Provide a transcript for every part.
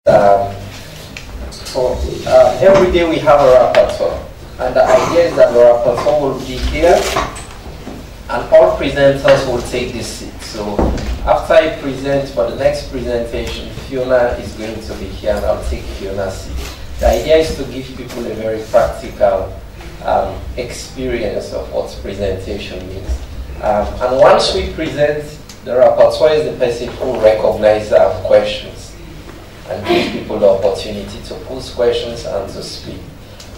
Every day we have a rapporteur, and the idea is that the rapporteur will be here, and all presenters will take this seat. So after I present for the next presentation, Fiona is going to be here, and I'll take Fiona's seat. The idea is to give people a very practical experience of what presentation means. And once we present, the rapporteur is the person who recognizes questions and gives people the opportunity to pose questions and to speak.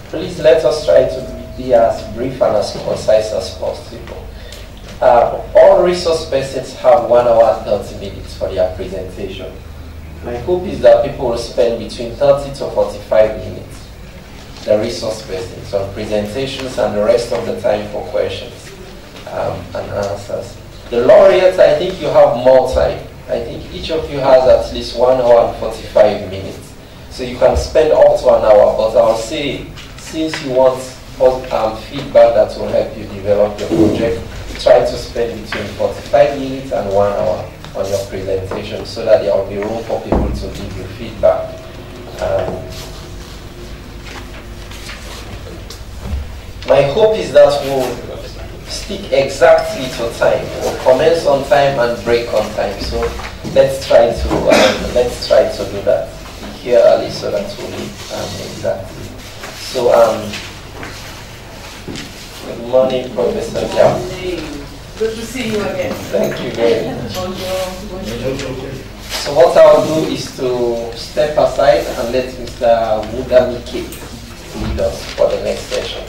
Please let us try to be as brief and as concise as possible. All resource persons have 1 hour and 30 minutes for their presentation. My hope is that people will spend between 30 to 45 minutes, the resource persons, on presentations, and the rest of the time for questions and answers. The laureates, I think you have more time. I think each of you has at least 1 hour and 45 minutes. So you can spend up to an hour, but I'll say, since you want feedback that will help you develop your project, try to spend between 45 minutes and 1 hour on your presentation so that there will be room for people to give you feedback. My hope is that we'll stick exactly to time. We'll commence on time and break on time. So let's try to do that. Be here early so that we'll be exactly. So good morning, Professor Jam. Good to see you again. Thank you very much. So what I'll do is to step aside and let Mr. Wudamike lead us for the next session.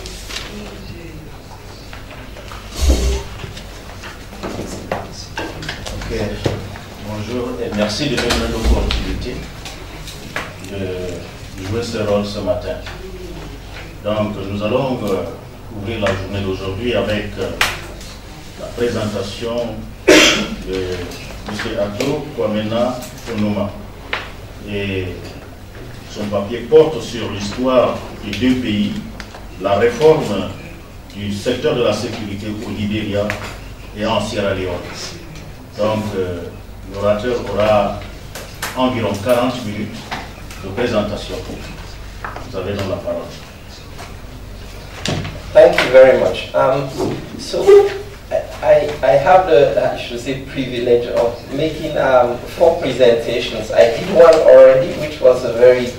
Ok, bonjour et merci de me donner l'opportunité de jouer ce rôle ce matin. Donc nous allons ouvrir la journée d'aujourd'hui avec la présentation de M. Ato Kwamena Onoma. Et son papier porte sur l'histoire des deux pays, la réforme du secteur de la sécurité au Libéria et en Sierra Leone. Donc, l'orateur aura environ 40 minutes de présentation. Vous avez donc la parole. Thank you very much. So I have the, I should say, privilege of making 4 presentations. I did one already, which was a very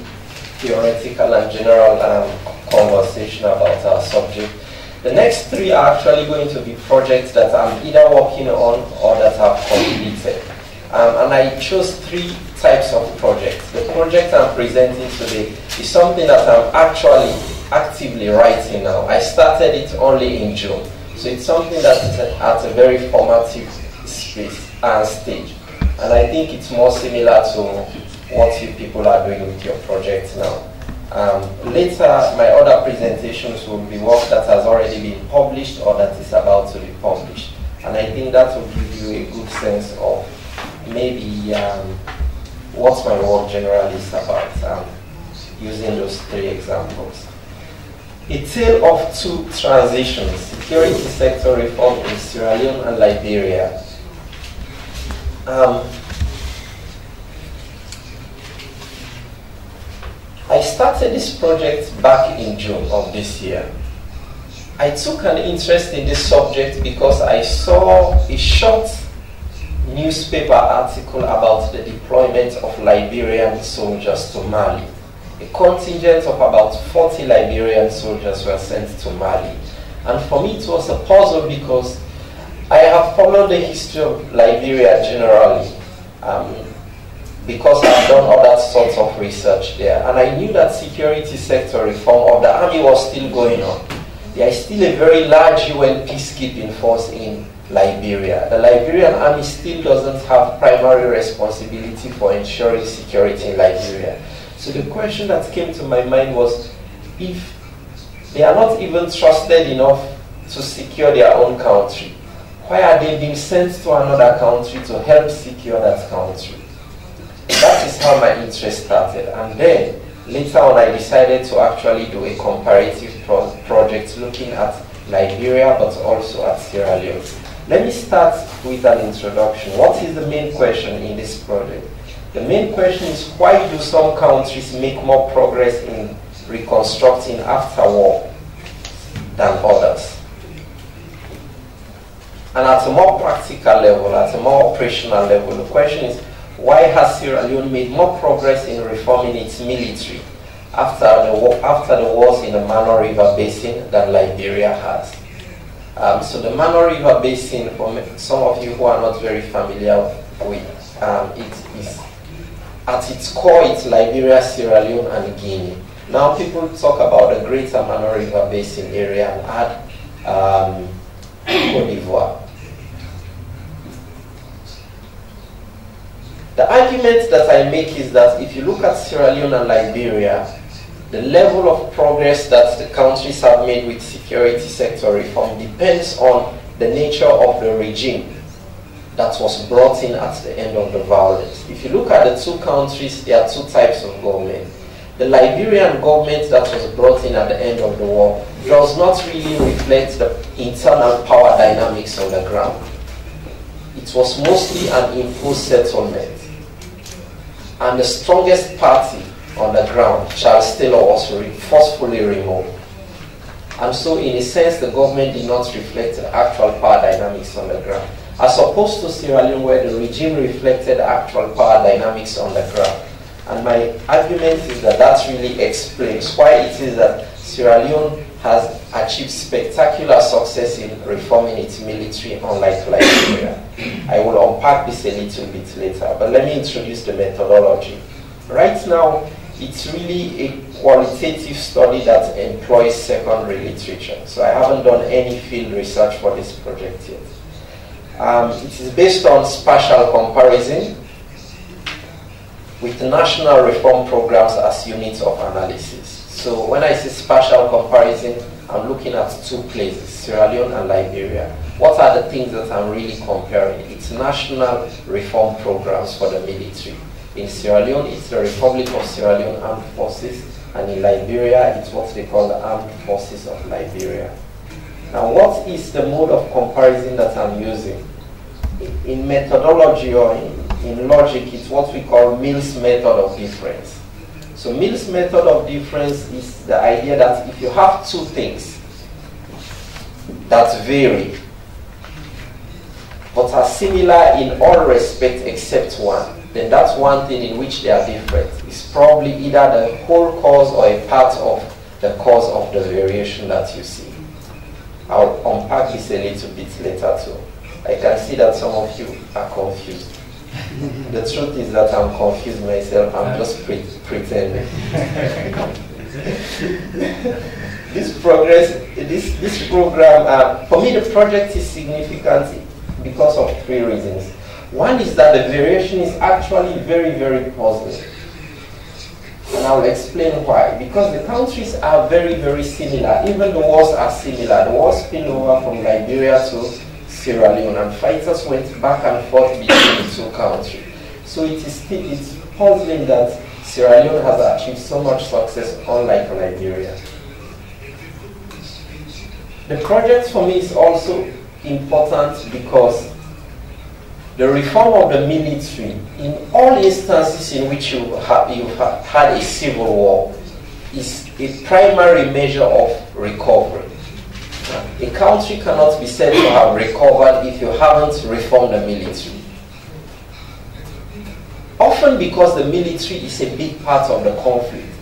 theoretical and general conversation about our subject. The next 3 are actually going to be projects that I'm either working on or that I've completed. And I chose 3 types of projects. The project I'm presenting today is something that I'm actually actively writing now. I started it only in June. So it's something that is at a very formative space and stage. And I think it's more similar to what you people are doing with your project now. Later, my other presentations will be work that has already been published or that is about to be published. And I think that will give you a good sense of maybe what my work generally is about, using those 3 examples. A tale of 2 transitions, security sector reform in Sierra Leone and Liberia. I started this project back in June of this year. I took an interest in this subject because I saw a short newspaper article about the deployment of Liberian soldiers to Mali. A contingent of about 40 Liberian soldiers were sent to Mali. And for me it was a puzzle because I have followed the history of Liberia generally, because I've done other sorts of research there. And I knew that security sector reform of the army was still going on. There is still a very large UN peacekeeping force in Liberia. The Liberian army still doesn't have primary responsibility for ensuring security in Liberia. So the question that came to my mind was, if they are not even trusted enough to secure their own country, why are they being sent to another country to help secure that country? That is how my interest started. And then, later on, I decided to actually do a comparative project looking at Liberia, but also at Sierra Leone. Let me start with an introduction. What is the main question in this project? The main question is, why do some countries make more progress in reconstructing after war than others? And at a more practical level, at a more operational level, the question is, why has Sierra Leone made more progress in reforming its military after the wars in the Mano River Basin than Liberia has? So the Mano River Basin, for some of you who are not very familiar with, it is at its core, it's Liberia, Sierra Leone, and Guinea. Now people talk about the greater Mano River Basin area and add Cote d'Ivoire. The argument that I make is that if you look at Sierra Leone and Liberia, the level of progress that the countries have made with security sector reform depends on the nature of the regime that was brought in at the end of the violence. If you look at the two countries, there are two types of government. The Liberian government that was brought in at the end of the war does not really reflect the internal power dynamics on the ground. It was mostly an imposed settlement. And the strongest party on the ground, Charles Taylor, was forcefully removed. And so in a sense, the government did not reflect the actual power dynamics on the ground, as opposed to Sierra Leone, where the regime reflected actual power dynamics on the ground. And my argument is that that really explains why it is that Sierra Leone has achieved spectacular success in reforming its military, unlike Liberia. I will unpack this a little bit later, but let me introduce the methodology. Right now, it's really a qualitative study that employs secondary literature. So I haven't done any field research for this project yet. It is based on spatial comparison with national reform programs as units of analysis. So when I say spatial comparison, I'm looking at two places, Sierra Leone and Liberia. What are the things that I'm really comparing? It's national reform programs for the military. In Sierra Leone, it's the Republic of Sierra Leone Armed Forces, and in Liberia, it's what they call the Armed Forces of Liberia. Now, what is the mode of comparison that I'm using? In methodology or in logic, it's what we call Mills' method of difference. So Mills' method of difference is the idea that if you have two things that vary, but are similar in all respects except one, then that's one thing in which they are different. It's probably either the whole cause or a part of the cause of the variation that you see. I'll unpack this a little bit later too. I can see that some of you are confused. The truth is that I'm confused myself. I'm just pretending. This program, for me, the project is significant because of three reasons. One is that the variation is actually very, very puzzling. And I'll explain why. Because the countries are very, very similar. Even the wars are similar. The wars spilled over from Liberia to Sierra Leone, and fighters went back and forth between the two countries. So it's puzzling that Sierra Leone has achieved so much success, unlike Liberia. The project for me is also important because the reform of the military, in all instances in which you've had a civil war, is a primary measure of recovery. A country cannot be said to have recovered if you haven't reformed the military. Often because the military is a big part of the conflict,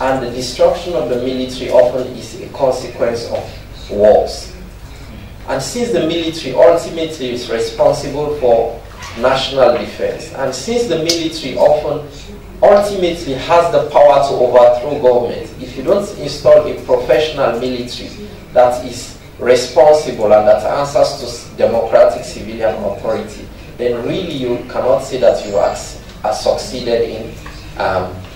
and the destruction of the military often is a consequence of wars. And since the military ultimately is responsible for national defense, and since the military often ultimately has the power to overthrow government, if you don't install a professional military that is responsible and that answers to democratic civilian authority, then really you cannot say that you are succeeded in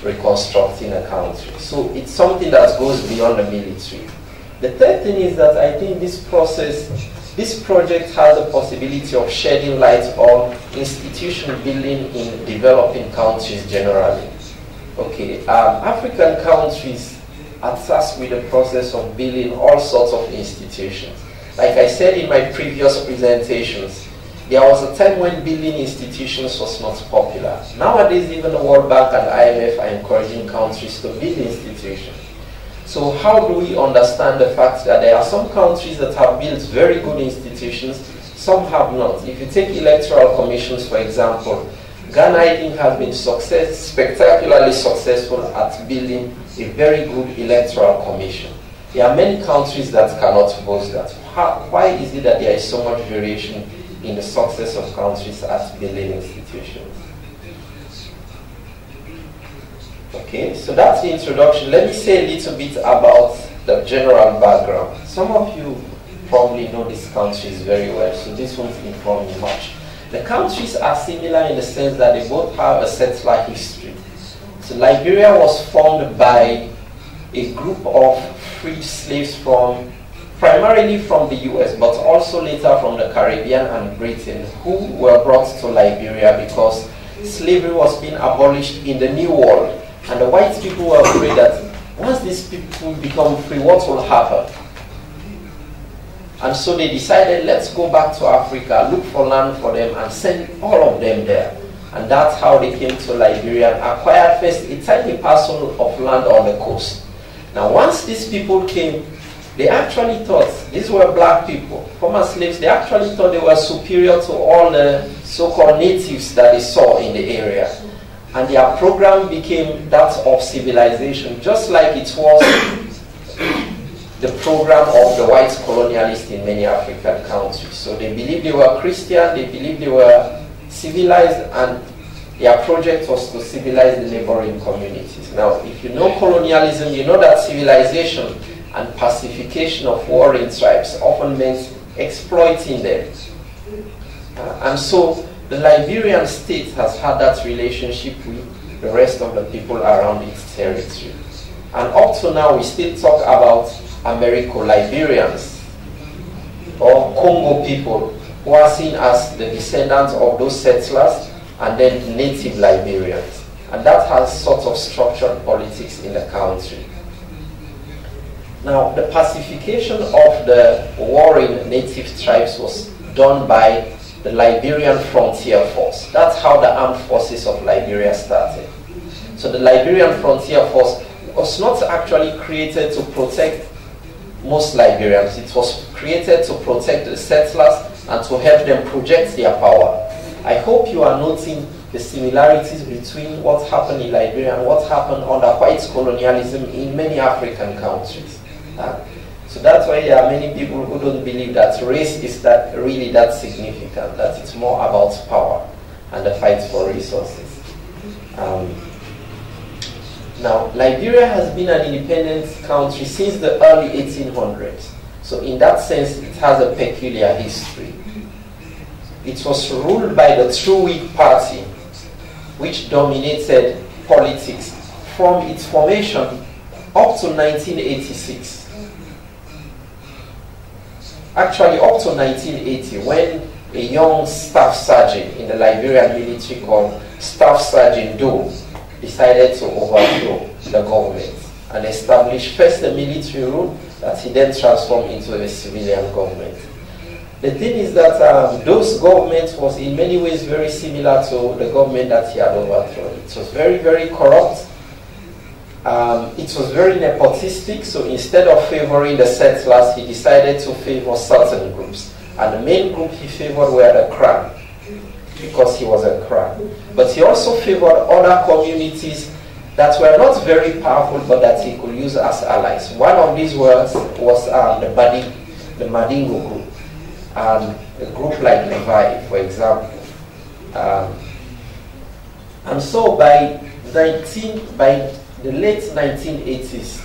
reconstructing a country. So it's something that goes beyond the military. The third thing is that I think this project has the possibility of shedding light on institution building in developing countries generally. Okay, African countries are tasked with the process of building all sorts of institutions. Like I said in my previous presentations, there was a time when building institutions was not popular. Nowadays, even the World Bank and IMF are encouraging countries to build institutions. So how do we understand the fact that there are some countries that have built very good institutions, some have not? If you take electoral commissions, for example, Ghana, I think, has been spectacularly successful at building a very good electoral commission. There are many countries that cannot boast that. Why is it that there is so much variation in the success of countries at building institutions? Okay, so that's the introduction. Let me say a little bit about the general background. Some of you probably know these countries very well, so this won't inform me much. The countries are similar in the sense that they both have a settler history. So Liberia was formed by a group of freed slaves primarily from the US, but also later from the Caribbean and Britain, who were brought to Liberia because slavery was being abolished in the New World. And the white people were afraid that once these people become free, what will happen? And so they decided, let's go back to Africa, look for land for them, and send all of them there. And that's how they came to Liberia and acquired first a tiny parcel of land on the coast. Now, once these people came, they actually thought, these were black people, former slaves, they actually thought they were superior to all the so-called natives that they saw in the area. And their program became that of civilization, just like it was the program of the white colonialists in many African countries. So they believed they were Christian, they believed they were civilized, and their project was to civilize the neighboring communities. Now, if you know colonialism, you know that civilization and pacification of warring tribes often meant exploiting them. And so the Liberian state has had that relationship with the rest of the people around its territory. And up to now, we still talk about Americo-Liberians or Congo people who are seen as the descendants of those settlers and then native Liberians. And that has sort of structured politics in the country. Now, the pacification of the warring native tribes was done by the Liberian Frontier Force. That's how the armed forces of Liberia started. So the Liberian Frontier Force was not actually created to protect most Liberians. It was created to protect the settlers and to help them project their power. I hope you are noting the similarities between what happened in Liberia and what happened under white colonialism in many African countries. So that's why there are many people who don't believe that race is really that significant, that it's more about power and the fight for resources. Now, Liberia has been an independent country since the early 1800s. So in that sense, it has a peculiar history. It was ruled by the True Whig Party, which dominated politics from its formation up to 1986. Actually, up to 1980, when a young staff sergeant in the Liberian military called Staff Sergeant Doe decided to overthrow the government and establish first a military rule that he then transformed into a civilian government. The thing is that Doe's government was in many ways very similar to the government that he had overthrown. It was very, very corrupt. It was very nepotistic, so instead of favoring the settlers, he decided to favor certain groups. And the main group he favored were the Crown, because he was a Crown. But he also favored other communities that were not very powerful, but that he could use as allies. One of these was the Madingo group, a group like Levi, for example. And so by the late 1980s,